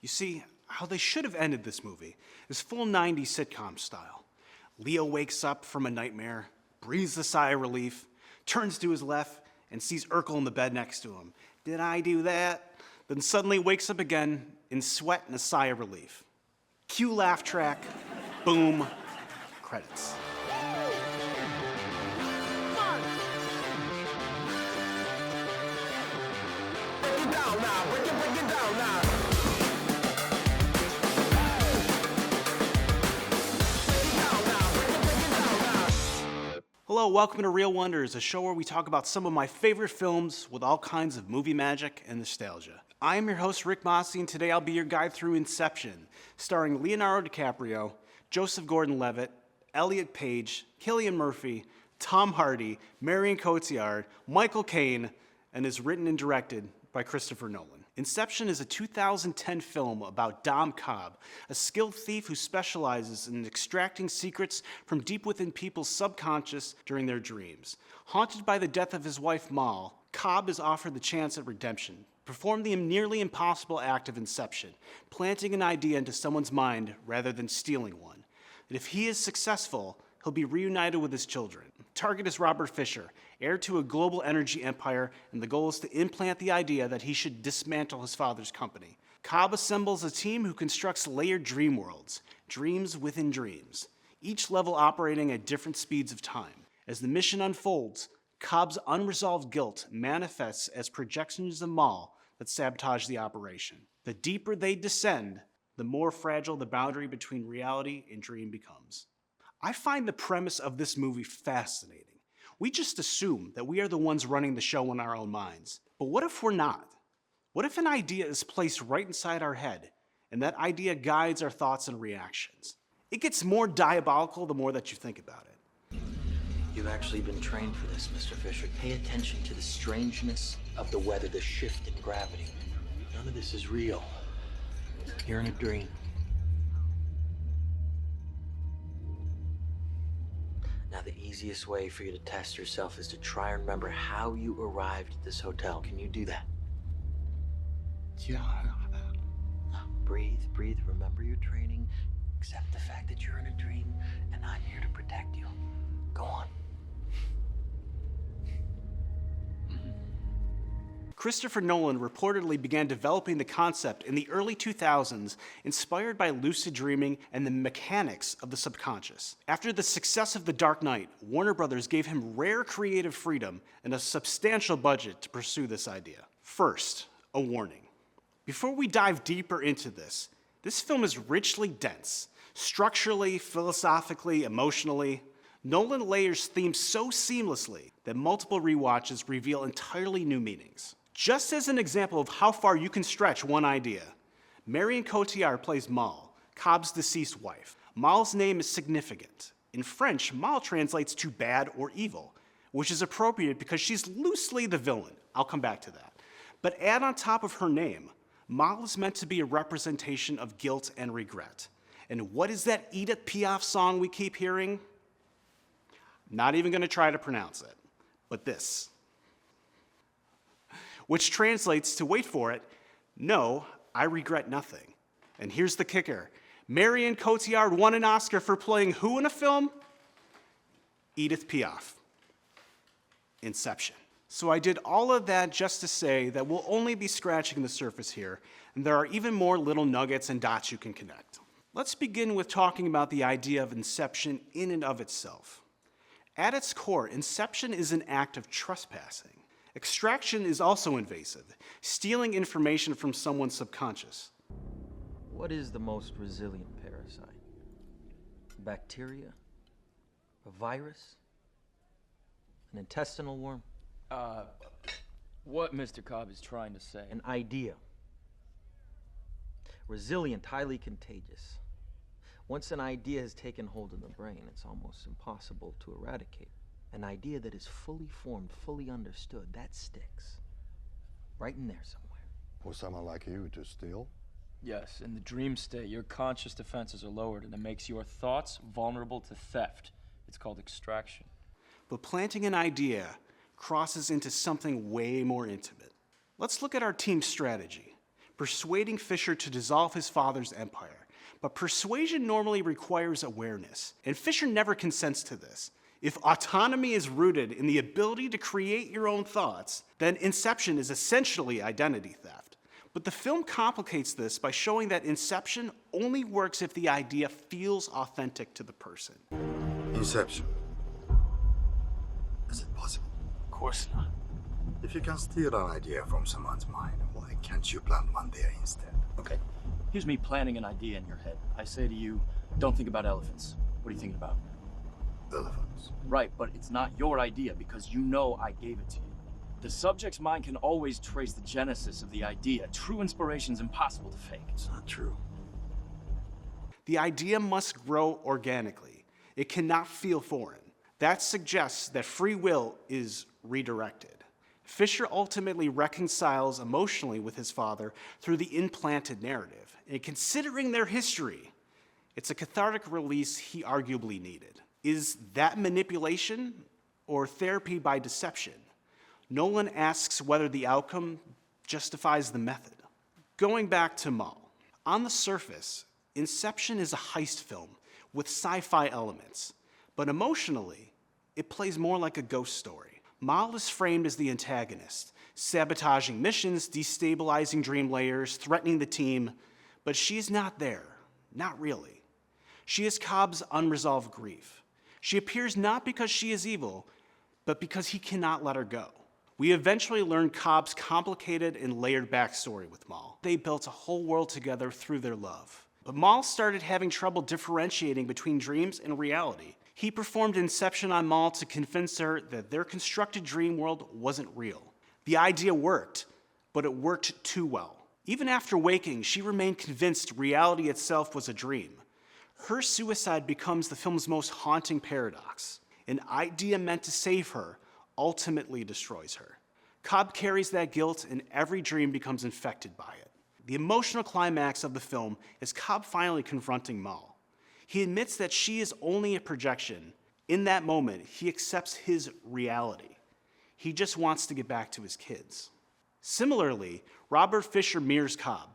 You see, how they should have ended this movie is full 90s sitcom style. Leo wakes up from a nightmare, breathes a sigh of relief, turns to his left, and sees Urkel in the bed next to him. Did I do that? Then suddenly wakes up again in sweat and a sigh of relief. Cue laugh track, boom, credits. Hello, welcome to Real Wonders, a show where we talk about some of my favorite films with all kinds of movie magic and nostalgia. I am your host, Rick Masi, and today I'll be your guide through Inception, starring Leonardo DiCaprio, Joseph Gordon-Levitt, Elliot Page, Cillian Murphy, Tom Hardy, Marion Cotillard, Michael Caine, and is written and directed by Christoper Nolan. Inception is a 2010 film about Dom Cobb, a skilled thief who specializes in extracting secrets from deep within people's subconscious during their dreams. Haunted by the death of his wife Mal, Cobb is offered the chance at redemption. Perform the nearly impossible act of inception, planting an idea into someone's mind rather than stealing one. And if he is successful, he'll be reunited with his children. Target is Robert Fisher, heir to a global energy empire, and the goal is to implant the idea that he should dismantle his father's company. Cobb assembles a team who constructs layered dream worlds, dreams within dreams, each level operating at different speeds of time. As the mission unfolds, Cobb's unresolved guilt manifests as projections of Mal that sabotage the operation. The deeper they descend, the more fragile the boundary between reality and dream becomes. I find the premise of this movie fascinating. We just assume that we are the ones running the show in our own minds. But what if we're not? What if an idea is placed right inside our head, and that idea guides our thoughts and reactions? It gets more diabolical the more that you think about it. You've actually been trained for this, Mr. Fisher. Pay attention to the strangeness of the weather, the shift in gravity. None of this is real. You're in a dream. Now, the easiest way for you to test yourself is to try and remember how you arrived at this hotel. Can you do that? Yeah. Now, breathe. Remember your training. Accept the fact that you're in a dream, and I'm here to protect you. Go on. Christoper Nolan reportedly began developing the concept in the early 2000s, inspired by lucid dreaming and the mechanics of the subconscious. After the success of The Dark Knight, Warner Brothers gave him rare creative freedom and a substantial budget to pursue this idea. First, a warning. Before we dive deeper into this film is richly dense, structurally, philosophically, emotionally. Nolan layers themes so seamlessly that multiple rewatches reveal entirely new meanings. Just as an example of how far you can stretch one idea, Marion Cotillard plays Mal, Cobb's deceased wife. Mal's name is significant. In French, Mal translates to bad or evil, which is appropriate because she's loosely the villain. I'll come back to that. But add on top of her name, Mal is meant to be a representation of guilt and regret. And what is that Edith Piaf song we keep hearing? Not even going to try to pronounce it, but this. Which translates to, wait for it, no, I regret nothing. And here's the kicker. Marion Cotillard won an Oscar for playing who in a film? Edith Piaf. Inception. So I did all of that just to say that we'll only be scratching the surface here, and there are even more little nuggets and dots you can connect. Let's begin with talking about the idea of inception in and of itself. At its core, inception is an act of trespassing. Extraction is also invasive, stealing information from someone's subconscious. What is the most resilient parasite? A bacteria? A virus? An intestinal worm? What Mr. Cobb is trying to say. An idea. Resilient, highly contagious. Once an idea has taken hold of the brain, it's almost impossible to eradicate. An idea that is fully formed, fully understood, that sticks. Right in there somewhere. For someone like you to steal? Yes, in the dream state, your conscious defenses are lowered and it makes your thoughts vulnerable to theft. It's called extraction. But planting an idea crosses into something way more intimate. Let's look at our team's strategy. persuading Fisher to dissolve his father's empire. But persuasion normally requires awareness, and Fisher never consents to this. If autonomy is rooted in the ability to create your own thoughts, then Inception is essentially identity theft. But the film complicates this by showing that Inception only works if the idea feels authentic to the person. Inception. Is it possible? Of course not. If you can steal an idea from someone's mind, why can't you plant one there instead? Okay, here's me planting an idea in your head. I say to you, don't think about elephants. What are you thinking about? Elephants. Right, but it's not your idea because you know I gave it to you. The subject's mind can always trace the genesis of the idea. True inspiration's impossible to fake. It's not true. The idea must grow organically. It cannot feel foreign. That suggests that free will is redirected. Fisher ultimately reconciles emotionally with his father through the implanted narrative. And considering their history, it's a cathartic release he arguably needed. Is that manipulation or therapy by deception? Nolan asks whether the outcome justifies the method. Going back to Mal, on the surface, Inception is a heist film with sci-fi elements, but emotionally, it plays more like a ghost story. Mal is framed as the antagonist, sabotaging missions, destabilizing dream layers, threatening the team, but she's not there, not really. She is Cobb's unresolved grief. She appears not because she is evil, but because he cannot let her go. We eventually learn Cobb's complicated and layered backstory with Mal. They built a whole world together through their love. But Mal started having trouble differentiating between dreams and reality. He performed Inception on Mal to convince her that their constructed dream world wasn't real. The idea worked, but it worked too well. Even after waking, she remained convinced reality itself was a dream. Her suicide becomes the film's most haunting paradox. An idea meant to save her ultimately destroys her. Cobb carries that guilt, and every dream becomes infected by it. The emotional climax of the film is Cobb finally confronting Mal. He admits that she is only a projection. In that moment, he accepts his reality. He just wants to get back to his kids. Similarly, Robert Fisher mirrors Cobb.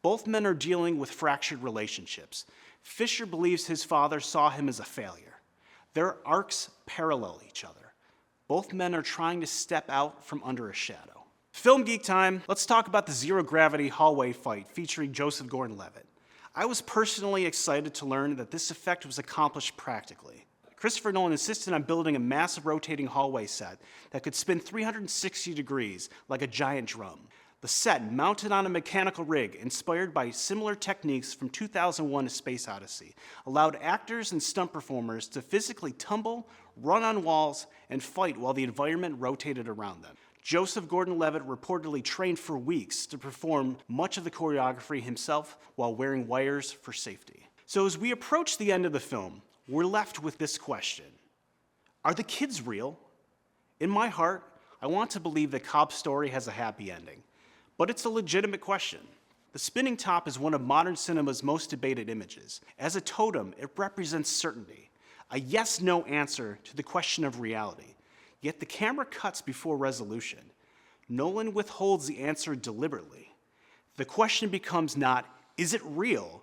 Both men are dealing with fractured relationships. Fisher believes his father saw him as a failure. Their arcs parallel each other. Both men are trying to step out from under a shadow. Film geek time. Let's talk about the zero-gravity hallway fight featuring Joseph Gordon-Levitt. I was personally excited to learn that this effect was accomplished practically. Christopher Nolan insisted on building a massive rotating hallway set that could spin 360 degrees like a giant drum. The set, mounted on a mechanical rig inspired by similar techniques from 2001: A Space Odyssey, allowed actors and stunt performers to physically tumble, run on walls, and fight while the environment rotated around them. Joseph Gordon-Levitt reportedly trained for weeks to perform much of the choreography himself while wearing wires for safety. So as we approach the end of the film, we're left with this question. Are the kids real? In my heart, I want to believe that Cobb's story has a happy ending. But it's a legitimate question. The spinning top is one of modern cinema's most debated images. As a totem, it represents certainty, a yes-no answer to the question of reality. Yet the camera cuts before resolution. Nolan withholds the answer deliberately. The question becomes not, is it real,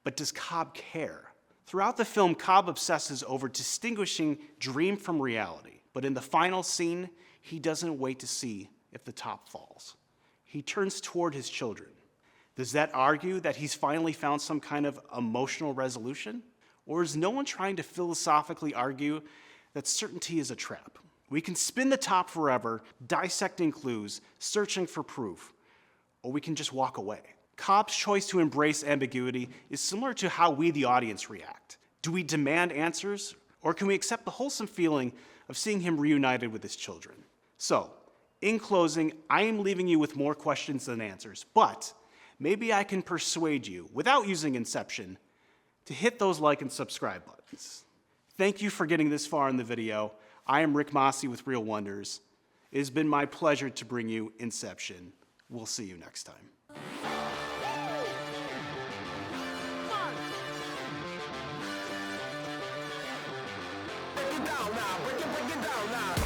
but does Cobb care? Throughout the film, Cobb obsesses over distinguishing dream from reality. But in the final scene, he doesn't wait to see if the top falls. He turns toward his children. Does that argue that he's finally found some kind of emotional resolution? Or is Nolan trying to philosophically argue that certainty is a trap? We can spin the top forever, dissecting clues, searching for proof, or we can just walk away. Cobb's choice to embrace ambiguity is similar to how we, the audience, react. Do we demand answers, or can we accept the wholesome feeling of seeing him reunited with his children? So, in closing, I am leaving you with more questions than answers, but maybe I can persuade you, without using Inception, to hit those like and subscribe buttons. Thank you for getting this far in the video. I am Rick Masi with Real Wonders. It has been my pleasure to bring you Inception. We'll see you next time. Break it down now.